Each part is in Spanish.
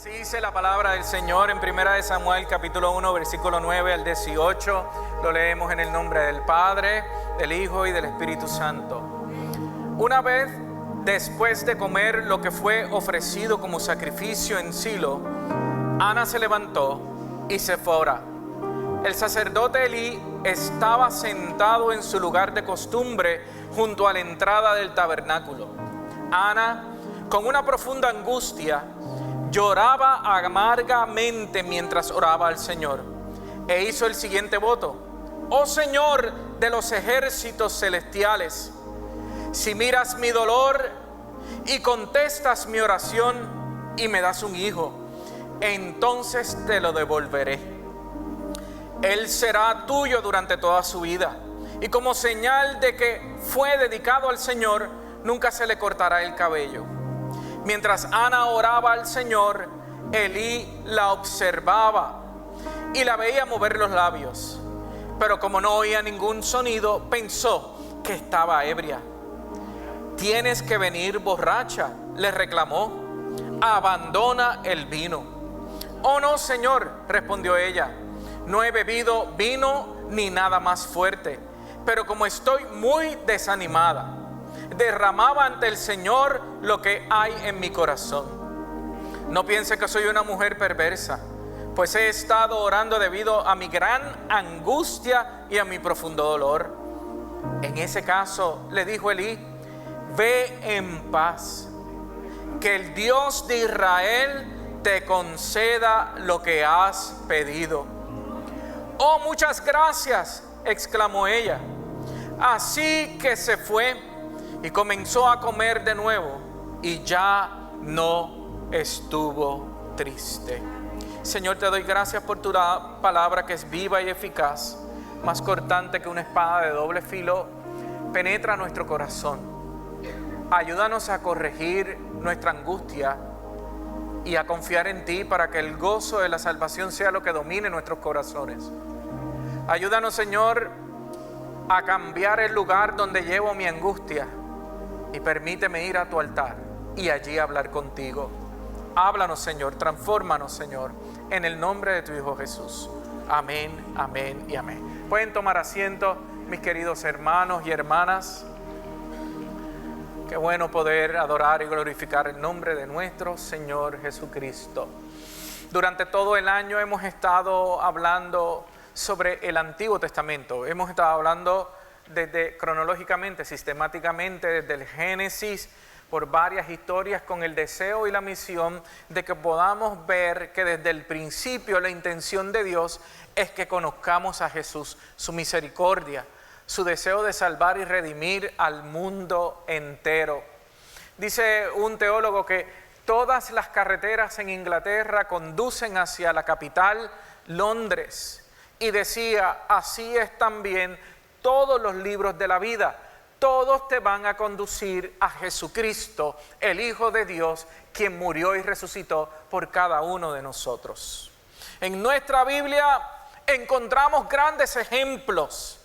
Así dice la palabra del Señor en 1 Samuel capítulo 1 versículo 9 al 18. Lo leemos en el nombre del Padre, del Hijo y del Espíritu Santo. Una vez después de comer lo que fue ofrecido como sacrificio en Silo, Ana se levantó y se fue a orar. El sacerdote Elí estaba sentado en su lugar de costumbre junto a la entrada del tabernáculo. Ana, con una profunda angustia, lloraba amargamente mientras oraba al Señor e hizo el siguiente voto: Oh Señor de los ejércitos celestiales, si miras mi dolor y contestas mi oración y me das un hijo, entonces te lo devolveré. Él será tuyo durante toda su vida, y como señal de que fue dedicado al Señor, nunca se le cortará el cabello. Mientras Ana oraba al Señor, Elí la observaba y la veía mover los labios, pero como no oía ningún sonido, pensó que estaba ebria. Tienes que venir borracha, le reclamó. Abandona el vino. Oh no, Señor, respondió ella, no he bebido vino ni nada más fuerte, pero como estoy muy desanimada, derramaba ante el Señor lo que hay en mi corazón. No piense que soy una mujer perversa, pues he estado orando debido a mi gran angustia y a mi profundo dolor. En ese caso, le dijo Elí, ve en paz, que el Dios de Israel te conceda lo que has pedido. Oh, muchas gracias, exclamó ella. Así que se fue y comenzó a comer de nuevo, y ya no estuvo triste. Señor, te doy gracias por tu palabra que es viva y eficaz, más cortante que una espada de doble filo, penetra nuestro corazón. Ayúdanos a corregir nuestra angustia y a confiar en ti para que el gozo de la salvación sea lo que domine nuestros corazones. Ayúdanos, Señor, a cambiar el lugar donde llevo mi angustia y permíteme ir a tu altar y allí hablar contigo. Háblanos, Señor, transfórmanos, Señor, en el nombre de tu Hijo Jesús. Amén, amén y amén. Pueden tomar asiento, mis queridos hermanos y hermanas. Qué bueno poder adorar y glorificar el nombre de nuestro Señor Jesucristo. Durante todo el año hemos estado hablando sobre el Antiguo Testamento. Hemos estado hablando cronológicamente, sistemáticamente, desde el Génesis, por varias historias, con el deseo y la misión de que podamos ver que desde el principio la intención de Dios es que conozcamos a Jesús, su misericordia, su deseo de salvar y redimir al mundo entero. Dice un teólogo que todas las carreteras en Inglaterra conducen hacia la capital, Londres, y decía, así es también todos los libros de la vida, todos te van a conducir a Jesucristo, el Hijo de Dios, quien murió y resucitó por cada uno de nosotros. En nuestra Biblia encontramos grandes ejemplos,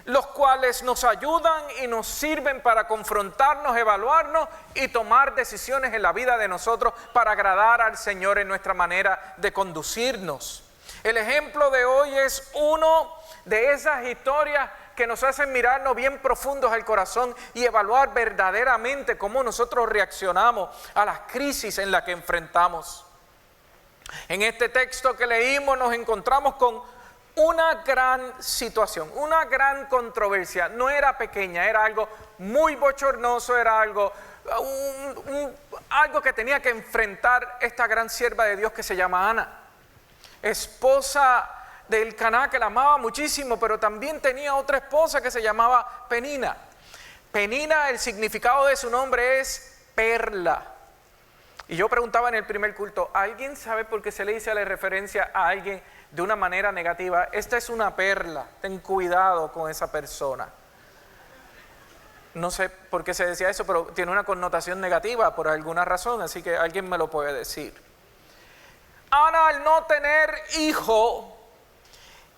los cuales nos ayudan y nos sirven para confrontarnos, evaluarnos y tomar decisiones en la vida de nosotros para agradar al Señor en nuestra manera de conducirnos. El ejemplo de hoy es uno de esas historias que nos hacen mirarnos bien profundos al corazón y evaluar verdaderamente cómo nosotros reaccionamos a las crisis en las que enfrentamos. En este texto que leímos nos encontramos con una gran situación, una gran controversia. No era pequeña, era algo muy bochornoso, era algo que tenía que enfrentar esta gran sierva de Dios que se llama Ana, esposa de Elcaná, que la amaba muchísimo, pero también tenía otra esposa que se llamaba Penina. Penina, el significado de su nombre es perla. Y yo preguntaba en el primer culto, ¿alguien sabe por qué se le dice la referencia a alguien de una manera negativa? Esta es una perla, ten cuidado con esa persona. No sé por qué se decía eso, pero tiene una connotación negativa por alguna razón, así que alguien me lo puede decir. Ana, al no tener hijo,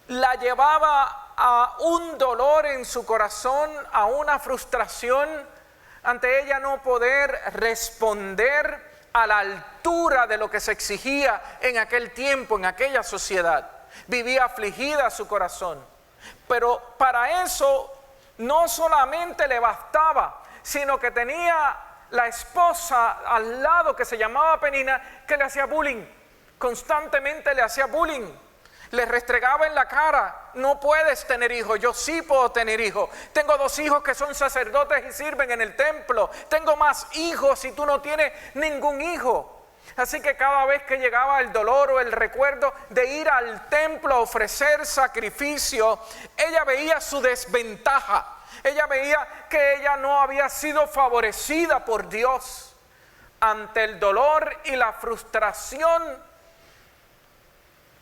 la llevaba a un dolor en su corazón, a una frustración ante ella no poder responder a la altura de lo que se exigía en aquel tiempo, en aquella sociedad. Vivía afligida su corazón. Pero para eso no solamente le bastaba, sino que tenía la esposa al lado que se llamaba Penina, que le hacía bullying. Constantemente le hacía bullying. Le restregaba en la cara: no puedes tener hijos, yo sí puedo tener hijos. Tengo 2 hijos que son sacerdotes y sirven en el templo. Tengo más hijos y tú no tienes ningún hijo. Así que cada vez que llegaba el dolor o el recuerdo de ir al templo a ofrecer sacrificio, ella veía su desventaja. Ella veía que ella no había sido favorecida por Dios. Ante el dolor y la frustración,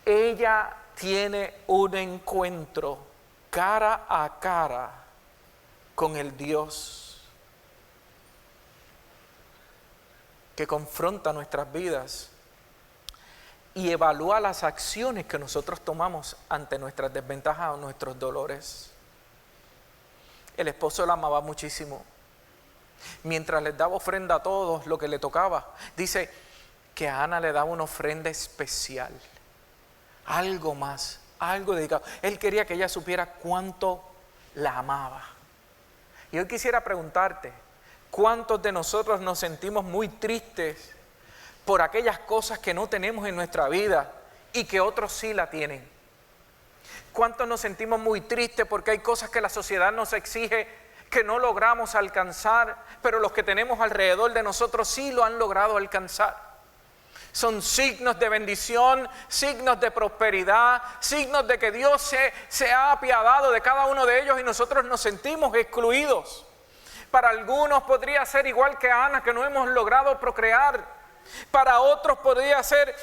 ella tiene un encuentro cara a cara con el Dios que confronta nuestras vidas y evalúa las acciones que nosotros tomamos ante nuestras desventajas o nuestros dolores. El esposo la amaba muchísimo. Mientras les daba ofrenda a todos lo que le tocaba, dice que a Ana le daba una ofrenda especial, algo más, algo dedicado. Él quería que ella supiera cuánto la amaba. Y hoy quisiera preguntarte: ¿cuántos de nosotros nos sentimos muy tristes por aquellas cosas que no tenemos en nuestra vida y que otros sí la tienen? ¿Cuántos nos sentimos muy tristes porque hay cosas que la sociedad nos exige que no logramos alcanzar, pero los que tenemos alrededor de nosotros sí lo han logrado alcanzar? Son signos de bendición, signos de prosperidad, signos de que Dios se ha apiadado de cada uno de ellos y nosotros nos sentimos excluidos. Para algunos podría ser igual que Ana, que no hemos logrado procrear. Para otros podría ser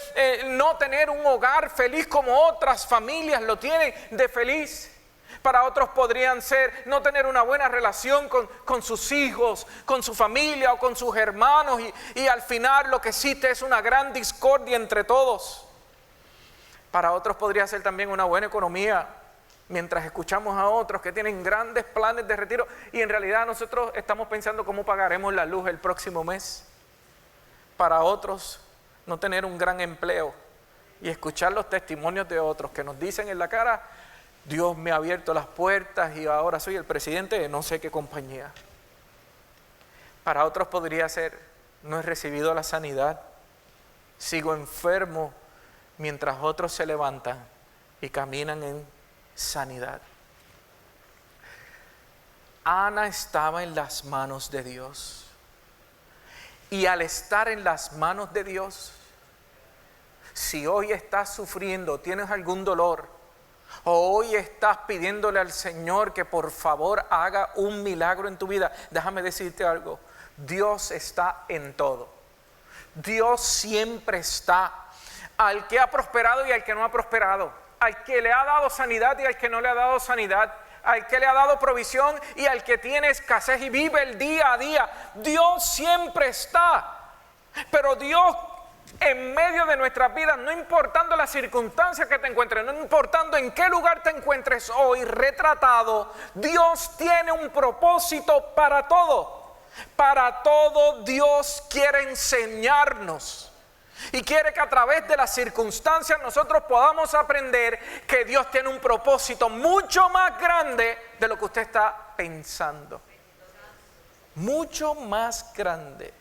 no tener un hogar feliz como otras familias lo tienen de feliz. Para otros podrían ser no tener una buena relación con sus hijos, con su familia o con sus hermanos y al final lo que existe es una gran discordia entre todos. Para otros podría ser también una buena economía, mientras escuchamos a otros que tienen grandes planes de retiro y en realidad nosotros estamos pensando cómo pagaremos la luz el próximo mes. Para otros, no tener un gran empleo y escuchar los testimonios de otros que nos dicen en la cara: Dios me ha abierto las puertas y ahora soy el presidente de no sé qué compañía. Para otros podría ser: no he recibido la sanidad, sigo enfermo, mientras otros se levantan y caminan en sanidad. Ana estaba en las manos de Dios. Y al estar en las manos de Dios, si hoy estás sufriendo, tienes algún dolor, o hoy estás pidiéndole al Señor que por favor haga un milagro en tu vida, déjame decirte algo: Dios está en todo. Dios siempre está. Al que ha prosperado y al que no ha prosperado, al que le ha dado sanidad y al que no le ha dado sanidad, al que le ha dado provisión y al que tiene escasez y vive el día a día. Dios siempre está. Pero Dios en medio de nuestras vidas, no importando las circunstancias que te encuentres, no importando en qué lugar te encuentres hoy retratado, Dios tiene un propósito para todo. Para todo Dios quiere enseñarnos. Y quiere que a través de las circunstancias nosotros podamos aprender que Dios tiene un propósito mucho más grande de lo que usted está pensando. Mucho más grande.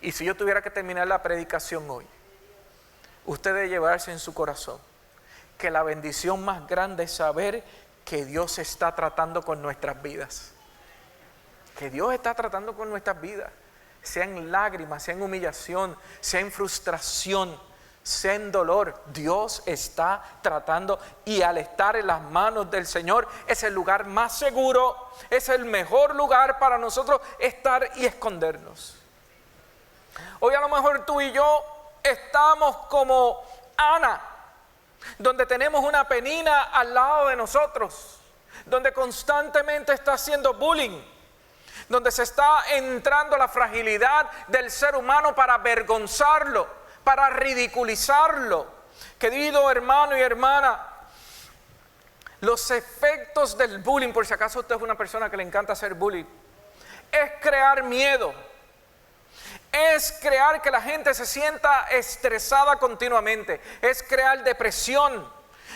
Y si yo tuviera que terminar la predicación hoy, usted debe llevarse en su corazón que la bendición más grande es saber que Dios está tratando con nuestras vidas. Que Dios está tratando con nuestras vidas. Sea en lágrimas, sea en humillación, sea en frustración, sea en dolor, Dios está tratando, y al estar en las manos del Señor es el lugar más seguro, es el mejor lugar para nosotros estar y escondernos. Hoy a lo mejor tú y yo estamos como Ana, donde tenemos una Penina al lado de nosotros, donde constantemente está haciendo bullying, donde se está entrando la fragilidad del ser humano para avergonzarlo, para ridiculizarlo. Querido hermano y hermana, los efectos del bullying, por si acaso usted es una persona que le encanta hacer bullying, es crear miedo, es crear que la gente se sienta estresada continuamente, es crear depresión,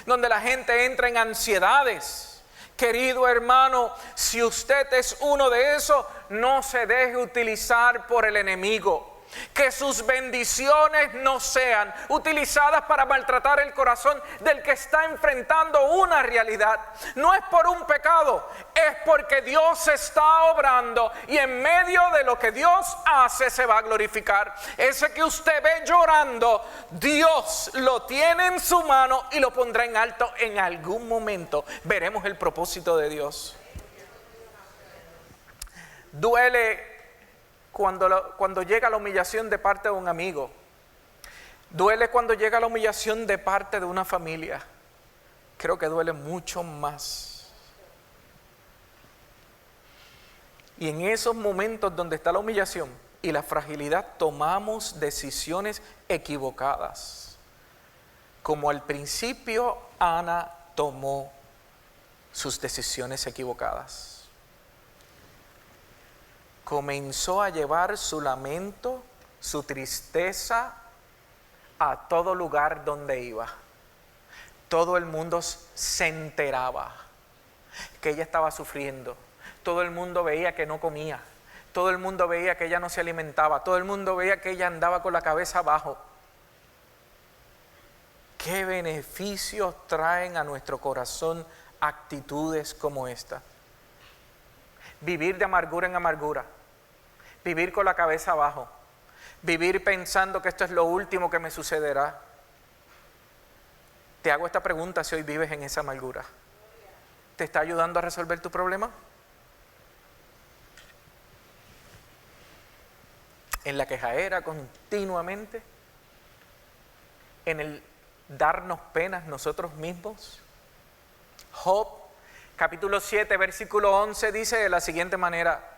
donde la gente entra en ansiedades. Querido hermano, si usted es uno de esos, no se deje utilizar por el enemigo. Que sus bendiciones no sean utilizadas para maltratar el corazón del que está enfrentando una realidad. No es por un pecado, es porque Dios está obrando y en medio de lo que Dios hace se va a glorificar. Ese que usted ve llorando, Dios lo tiene en su mano y lo pondrá en alto. En algún momento veremos el propósito de Dios. Duele cuando llega la humillación de parte de un amigo. Duele cuando llega la humillación de parte de una familia. Creo que duele mucho más. Y en esos momentos donde está la humillación y la fragilidad, tomamos decisiones equivocadas. Como al principio Ana tomó sus decisiones equivocadas. Comenzó a llevar su lamento, su tristeza a todo lugar donde iba. Todo el mundo se enteraba que ella estaba sufriendo. Todo el mundo veía que no comía. Todo el mundo veía que ella no se alimentaba. Todo el mundo veía que ella andaba con la cabeza abajo. ¿Qué beneficios traen a nuestro corazón actitudes como esta? Vivir de amargura en amargura. Vivir con la cabeza abajo, vivir pensando que esto es lo último que me sucederá. Te hago esta pregunta: si hoy vives en esa amargura, ¿te está ayudando a resolver tu problema? En la quejaera continuamente, en el darnos penas nosotros mismos. Job, capítulo 7, versículo 11, dice de la siguiente manera: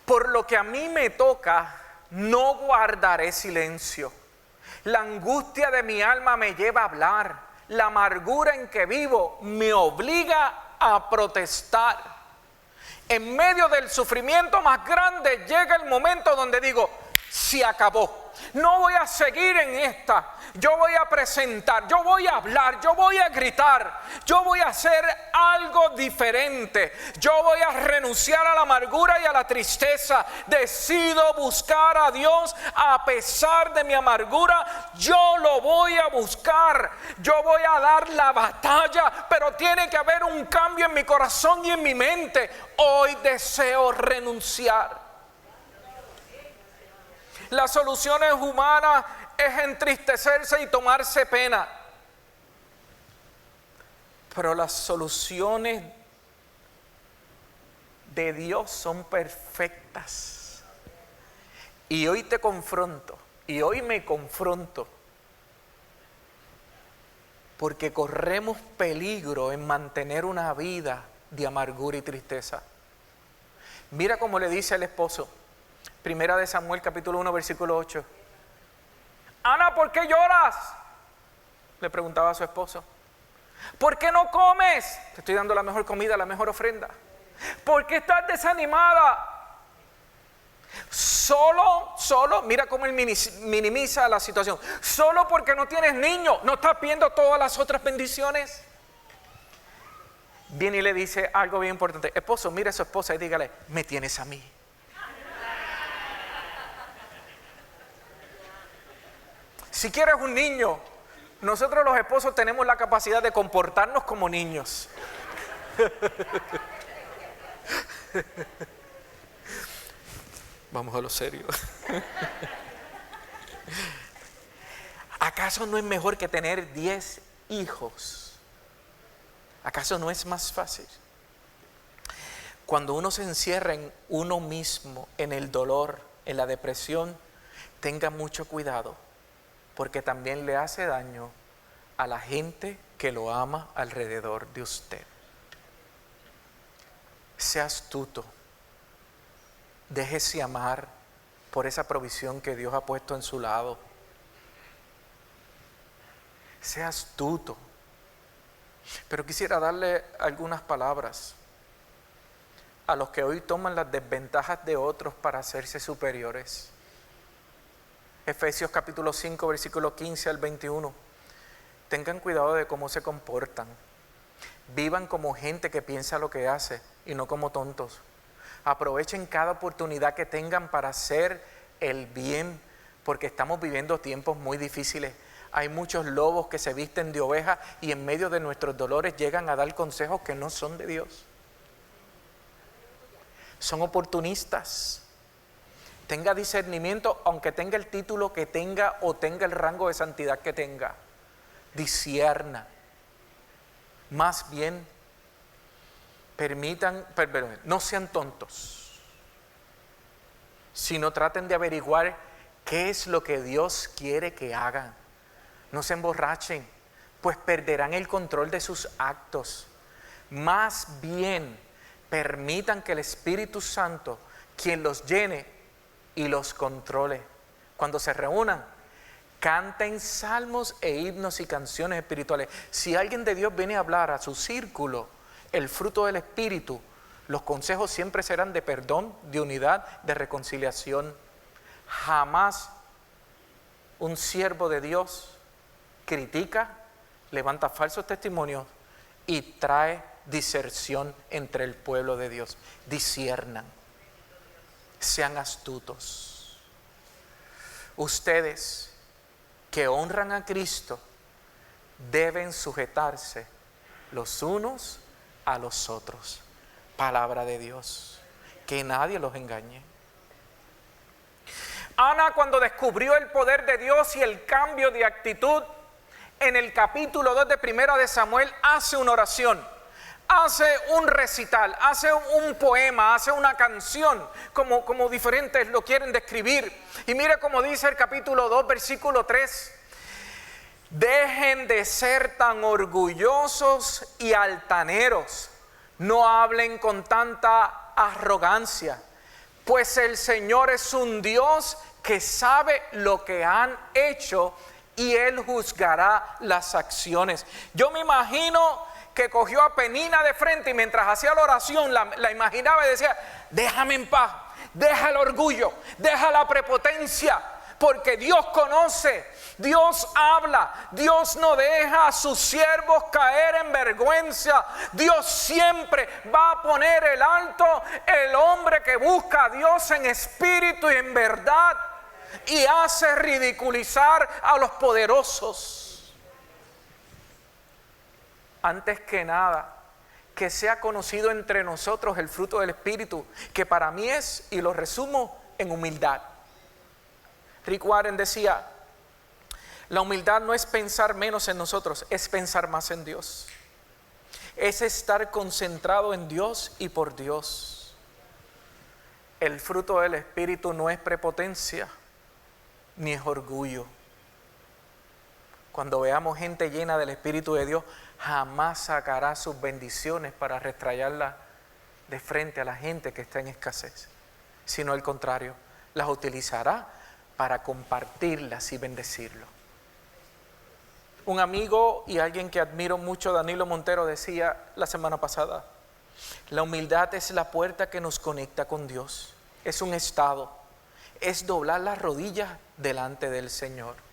por lo que a mí me toca, no guardaré silencio. La angustia de mi alma me lleva a hablar. La amargura en que vivo me obliga a protestar. En medio del sufrimiento más grande llega el momento donde digo: se acabó. No voy a seguir en esta. Yo voy a presentar, yo voy a hablar, yo voy a gritar, yo voy a hacer algo diferente. Yo voy a renunciar a la amargura y a la tristeza. Decido buscar a Dios a pesar de mi amargura. Yo lo voy a buscar. Yo voy a dar la batalla, pero tiene que haber un cambio en mi corazón y en mi mente. Hoy deseo renunciar. Las soluciones humanas es entristecerse y tomarse pena. Pero las soluciones de Dios son perfectas. Y hoy te confronto, y hoy me confronto, porque corremos peligro en mantener una vida de amargura y tristeza. Mira cómo le dice el esposo. Primera de Samuel, capítulo 1, versículo 8. Ana, ¿por qué lloras?, le preguntaba a su esposo. ¿Por qué no comes? Te estoy dando la mejor comida, la mejor ofrenda. ¿Por qué estás desanimada? Solo, mira cómo él minimiza la situación. Solo porque no tienes niños, ¿no estás viendo todas las otras bendiciones? Viene y le dice algo bien importante. Esposo, mire a su esposa y dígale: me tienes a mí. Si quieres un niño, nosotros los esposos tenemos la capacidad de comportarnos como niños. Vamos a lo serio. ¿Acaso no es mejor que tener 10 hijos? ¿Acaso no es más fácil? Cuando uno se encierra en uno mismo, en el dolor, en la depresión, tenga mucho cuidado, porque también le hace daño a la gente que lo ama alrededor de usted. Sea astuto. Déjese amar por esa provisión que Dios ha puesto en su lado. Sea astuto. Pero quisiera darle algunas palabras a los que hoy toman las desventajas de otros para hacerse superiores. Efesios capítulo 5, versículo 15 al 21. Tengan cuidado de cómo se comportan. Vivan como gente que piensa lo que hace y no como tontos. Aprovechen cada oportunidad que tengan para hacer el bien, porque estamos viviendo tiempos muy difíciles. Hay muchos lobos que se visten de oveja y en medio de nuestros dolores llegan a dar consejos que no son de Dios. Son oportunistas. Tenga discernimiento, aunque tenga el título que tenga o tenga el rango de santidad que tenga. Discierna. Más bien, no sean tontos, sino traten de averiguar qué es lo que Dios quiere que hagan. No se emborrachen, pues perderán el control de sus actos. Más bien, permitan que el Espíritu Santo, quien los llene y los controle. Cuando se reúnan, canten salmos e himnos y canciones espirituales. Si alguien de Dios viene a hablar a su círculo el fruto del Espíritu, los consejos siempre serán de perdón, de unidad, de reconciliación. Jamás un siervo de Dios critica, levanta falsos testimonios y trae diserción entre el pueblo de Dios. Disciernan, sean astutos. Ustedes que honran a Cristo deben sujetarse los unos a los otros. Palabra de Dios. Que nadie los engañe. Ana, cuando descubrió el poder de Dios y el cambio de actitud, en el capítulo 2 de Primera de Samuel hace una oración, hace un recital, hace un poema, hace una canción, como diferentes lo quieren describir. Y mire cómo dice el capítulo 2, versículo 3. Dejen de ser tan orgullosos y altaneros, no hablen con tanta arrogancia, pues el Señor es un Dios que sabe lo que han hecho y Él juzgará las acciones. Yo me imagino que cogió a Penina de frente y mientras hacía la oración la imaginaba y decía: déjame en paz, deja el orgullo, deja la prepotencia, porque Dios conoce, Dios habla, Dios no deja a sus siervos caer en vergüenza. Dios siempre va a poner el alto el hombre que busca a Dios en espíritu y en verdad y hace ridiculizar a los poderosos. Antes que nada, que sea conocido entre nosotros el fruto del Espíritu, que para mí es, y lo resumo, en humildad. Rick Warren decía: la humildad no es pensar menos en nosotros, es pensar más en Dios. Es estar concentrado en Dios y por Dios. El fruto del Espíritu no es prepotencia, ni es orgullo. Cuando veamos gente llena del Espíritu de Dios, jamás sacará sus bendiciones para restrayarlas de frente a la gente que está en escasez, sino al contrario, las utilizará para compartirlas y bendecirlo. Un amigo y alguien que admiro mucho, Danilo Montero, decía la semana pasada: la humildad es la puerta que nos conecta con Dios. Es un estado, es doblar las rodillas delante del Señor.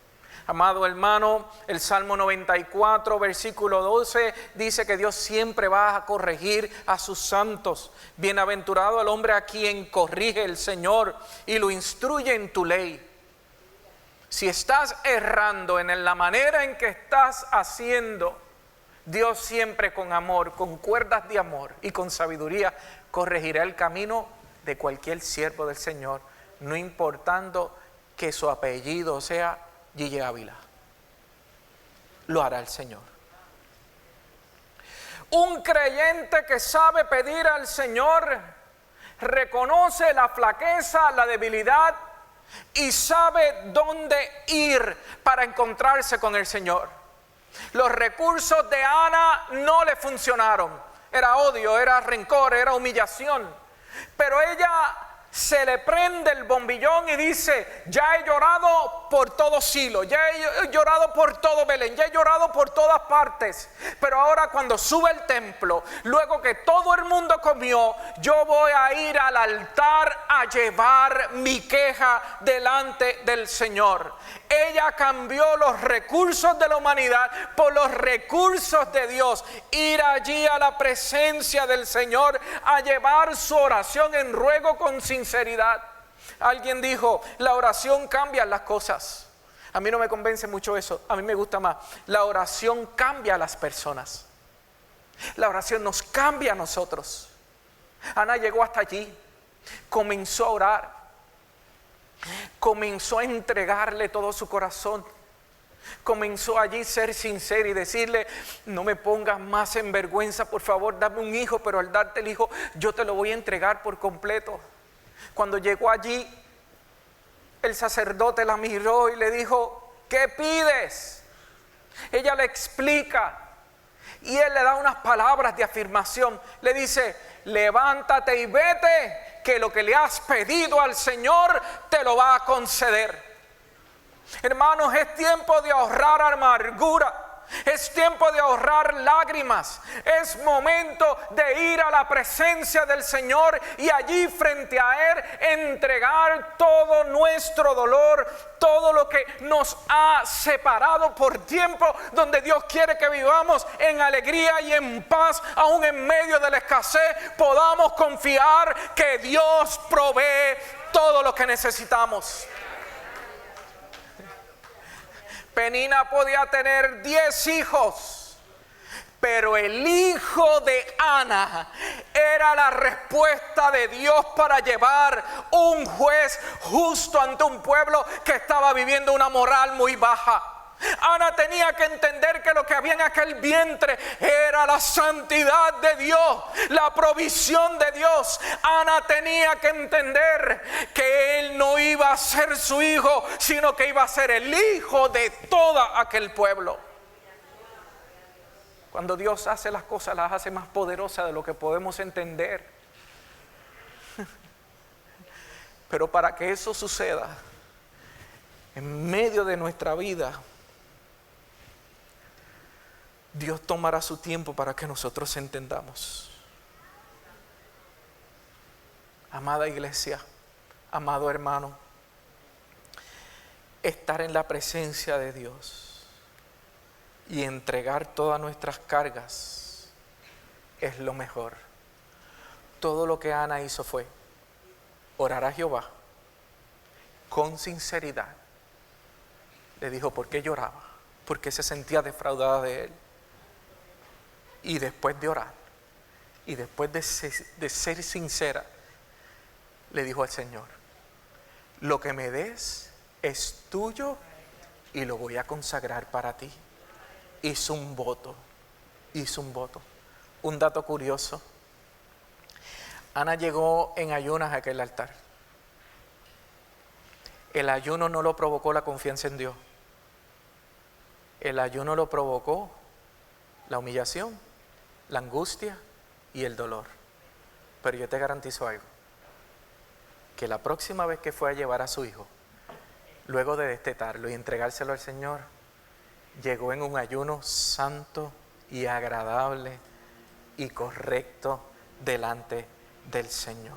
Amado hermano, el Salmo 94, versículo 12, dice que Dios siempre va a corregir a sus santos. Bienaventurado el hombre a quien corrige el Señor y lo instruye en tu ley. Si estás errando en la manera en que estás haciendo, Dios siempre con amor, con cuerdas de amor y con sabiduría, corregirá el camino de cualquier siervo del Señor, no importando que su apellido sea Gigi Ávila. Lo hará el Señor. Un creyente que sabe pedir al Señor reconoce la flaqueza, la debilidad y sabe dónde ir para encontrarse con el Señor. Los recursos de Ana no le funcionaron. Era odio, era rencor, era humillación. Pero ella se le prende el bombillón y dice: ya he llorado por todo Silo, ya he llorado por todo Belén, ya he llorado por todas partes, pero ahora cuando sube al templo, luego que todo el mundo comió, yo voy a ir al altar a llevar mi queja delante del Señor. Ella cambió los recursos de la humanidad por los recursos de Dios. Ir allí a la presencia del Señor a llevar su oración en ruego con sinceridad. Alguien dijo: la oración cambia las cosas. A mí no me convence mucho eso. A mí me gusta más: la oración cambia a las personas. La oración nos cambia a nosotros. Ana llegó hasta allí, comenzó a orar, comenzó a entregarle todo su corazón, comenzó allí a ser sincera y decirle: no me pongas más en vergüenza, por favor, dame un hijo, pero al darte el hijo yo te lo voy a entregar por completo. Cuando llegó allí, el sacerdote la miró y le dijo: ¿qué pides? Ella le explica y él le da unas palabras de afirmación. Le dice: levántate y vete, que lo que le has pedido al Señor te lo va a conceder. Hermanos, es tiempo de ahorrar amargura. Es tiempo de ahorrar lágrimas. Es momento de ir a la presencia del Señor y allí frente a Él entregar todo nuestro dolor, todo lo que nos ha separado por tiempo, donde Dios quiere que vivamos en alegría y en paz, aún en medio de la escasez. Podamos confiar que Dios provee todo lo que necesitamos. Penina podía tener 10 hijos, pero el hijo de Ana era la respuesta de Dios para llevar un juez justo ante un pueblo que estaba viviendo una moral muy baja. Ana tenía que entender que lo que había en aquel vientre era la santidad de Dios, la provisión de Dios. Ana tenía que entender que él no iba a ser su hijo, sino que iba a ser el hijo de todo aquel pueblo. Cuando Dios hace las cosas, las hace más poderosas de lo que podemos entender. Pero para que eso suceda en medio de nuestra vida, Dios tomará su tiempo para que nosotros entendamos. Amada iglesia, amado hermano, estar en la presencia de Dios y entregar todas nuestras cargas es lo mejor. Todo lo que Ana hizo fue orar a Jehová con sinceridad. Le dijo por qué lloraba, por qué se sentía defraudada de él. Y después de orar, y después de ser sincera, le dijo al Señor: lo que me des es tuyo y lo voy a consagrar para ti. Hizo un voto. Un dato curioso: Ana llegó en ayunas a aquel altar. El ayuno no lo provocó la confianza en Dios. El ayuno lo provocó la humillación, la angustia y el dolor. Pero yo te garantizo algo: que la próxima vez que fue a llevar a su hijo, luego de destetarlo y entregárselo al Señor, llegó en un ayuno santo y agradable y correcto delante del Señor.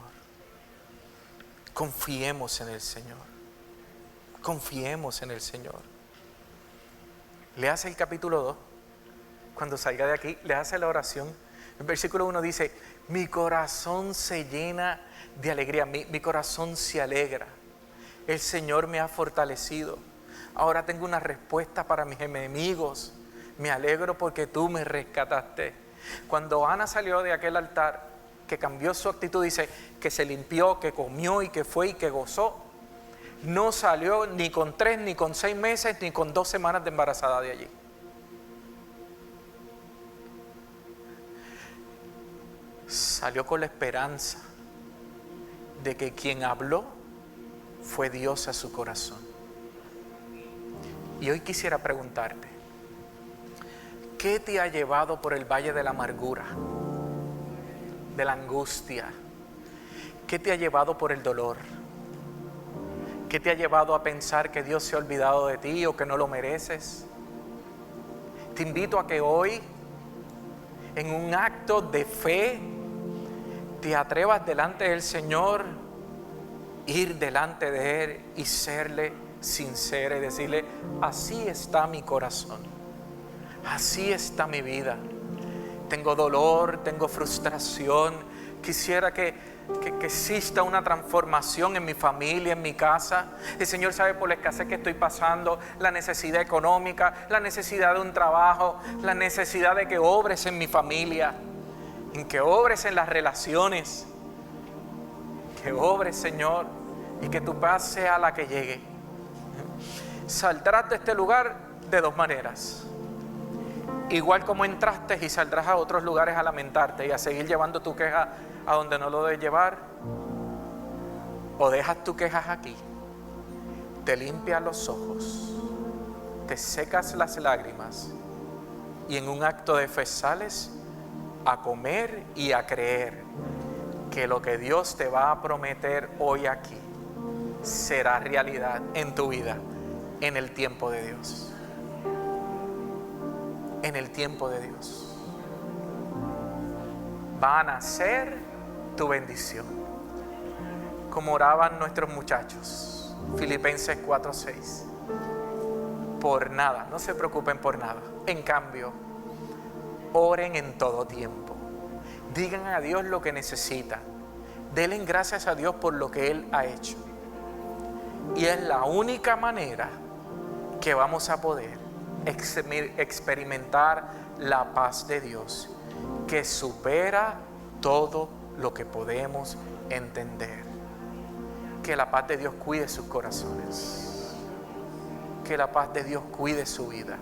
Confiemos en el Señor. Confiemos en el Señor. Leas el capítulo 2. Cuando salga de aquí, le hace la oración. El versículo 1 dice: mi corazón se llena de alegría, mi corazón se alegra. El Señor me ha fortalecido. Ahora tengo una respuesta para mis enemigos. Me alegro porque tú me rescataste. Cuando Ana salió de aquel altar, que cambió su actitud, dice que se limpió, que comió y que fue y que gozó. No salió ni con 3, ni con 6 meses, ni con 2 semanas de embarazada de allí. Salió con la esperanza de que quien habló fue Dios a su corazón. Y hoy quisiera preguntarte: ¿qué te ha llevado por el valle de la amargura, de la angustia? ¿Qué te ha llevado por el dolor? ¿Qué te ha llevado a pensar que Dios se ha olvidado de ti o que no lo mereces? Te invito a que hoy, en un acto de fe, te atrevas delante del Señor, ir delante de Él y serle sincero y decirle: así está mi corazón, así está mi vida. Tengo dolor, tengo frustración, quisiera que exista una transformación en mi familia, en mi casa. El Señor sabe por la escasez que estoy pasando, la necesidad económica, la necesidad de un trabajo, la necesidad de que obres en mi familia, en que obres en las relaciones, que obres, Señor, y que tu paz sea la que llegue. Saldrás de este lugar de dos maneras: igual como entraste, y saldrás a otros lugares a lamentarte y a seguir llevando tu queja a donde no lo debes llevar, o dejas tus quejas aquí, te limpias los ojos, te secas las lágrimas y en un acto de fe sales a comer y a creer que lo que Dios te va a prometer hoy aquí será realidad en tu vida en el tiempo de Dios. En el tiempo de Dios va a nacer tu bendición, como oraban nuestros muchachos. Filipenses 4:6. Por nada, no se preocupen por nada. En cambio, oren en todo tiempo. Digan a Dios lo que necesitan. Denle gracias a Dios por lo que Él ha hecho. Y es la única manera que vamos a poder experimentar la paz de Dios, que supera todo lo que podemos entender. Que la paz de Dios cuide sus corazones, que la paz de Dios cuide su vida.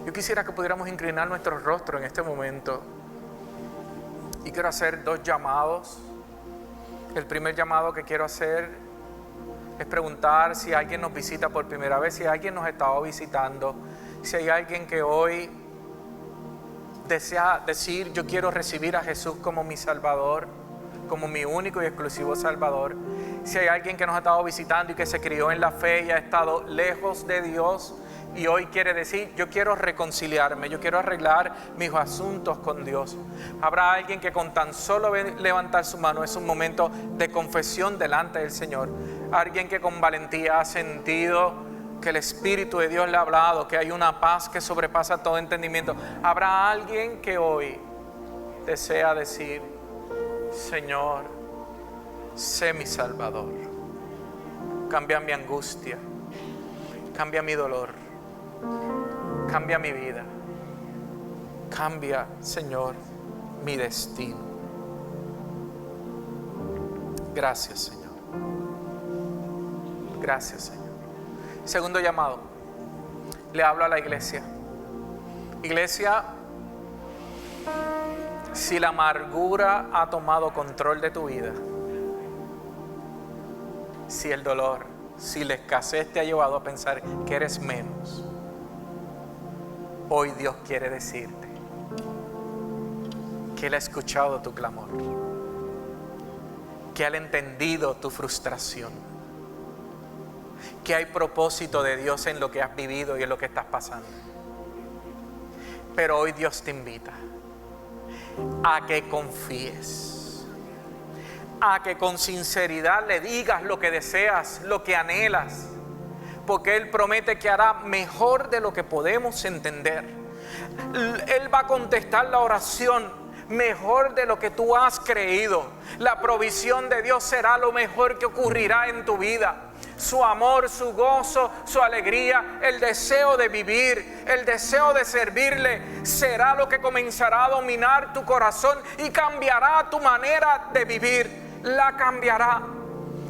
Yo quisiera que pudiéramos inclinar nuestro rostro en este momento, y quiero hacer dos llamados. El primer llamado que quiero hacer es preguntar si alguien nos visita por primera vez, si alguien nos ha estado visitando, si hay alguien que hoy desea decir: yo quiero recibir a Jesús como mi Salvador, como mi único y exclusivo Salvador. Si hay alguien que nos ha estado visitando y que se crió en la fe y ha estado lejos de Dios y hoy quiere decir: yo quiero reconciliarme, yo quiero arreglar mis asuntos con Dios. Habrá alguien que con tan solo levantar su mano es un momento de confesión delante del Señor. Alguien que con valentía ha sentido que el Espíritu de Dios le ha hablado, que hay una paz que sobrepasa todo entendimiento. Habrá alguien que hoy desea decir: Señor, sé mi Salvador. Cambia mi angustia, cambia mi dolor, cambia mi vida, cambia, Señor, mi destino. Gracias, Señor. Gracias, Señor. Segundo llamado, le hablo a la iglesia. Iglesia, si la amargura ha tomado control de tu vida, si el dolor, si la escasez te ha llevado a pensar que eres menos, hoy Dios quiere decirte que Él ha escuchado tu clamor, que Él ha entendido tu frustración, que hay propósito de Dios en lo que has vivido y en lo que estás pasando. Pero hoy Dios te invita a que confíes, a que con sinceridad le digas lo que deseas, lo que anhelas, porque Él promete que hará mejor de lo que podemos entender. Él va a contestar la oración mejor de lo que tú has creído. La provisión de Dios será lo mejor que ocurrirá en tu vida. Su amor, su gozo, su alegría, el deseo de vivir, el deseo de servirle, será lo que comenzará a dominar tu corazón y cambiará tu manera de vivir. La cambiará.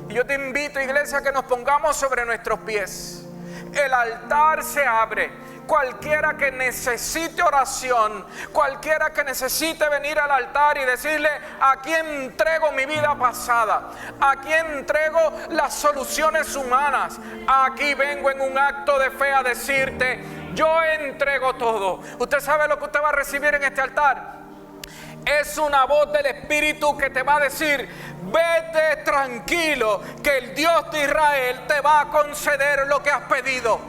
Y yo te invito, iglesia, a que nos pongamos sobre nuestros pies. El altar se abre. Cualquiera que necesite oración, cualquiera que necesite venir al altar y decirle: aquí entrego mi vida pasada, aquí entrego las soluciones humanas, aquí vengo en un acto de fe a decirte: yo entrego todo. ¿Usted sabe lo que usted va a recibir en este altar? Es una voz del Espíritu que te va a decir: Vete tranquilo, que el Dios de Israel te va a conceder lo que has pedido.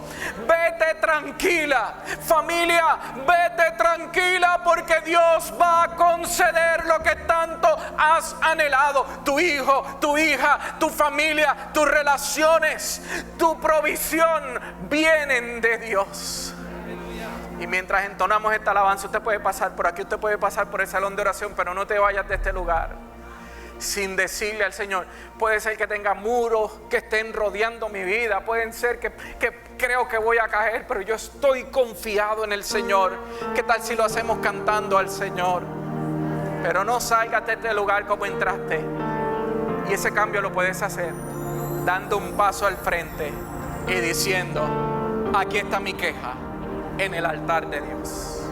Vete tranquila, familia, vete tranquila, porque Dios va a conceder lo que tanto has anhelado. Tu hijo, tu hija, tu familia, tus relaciones, tu provisión vienen de Dios. Y mientras entonamos esta alabanza, usted puede pasar por aquí, usted puede pasar por el salón de oración, pero no te vayas de este lugar sin decirle al Señor. Puede ser que tenga muros que estén rodeando mi vida, pueden ser que creo que voy a caer, pero yo estoy confiado en el Señor. ¿Qué tal si lo hacemos cantando al Señor? Pero no salgas de este lugar como entraste. Y ese cambio lo puedes hacer dando un paso al frente y diciendo: aquí está mi queja en el altar de Dios.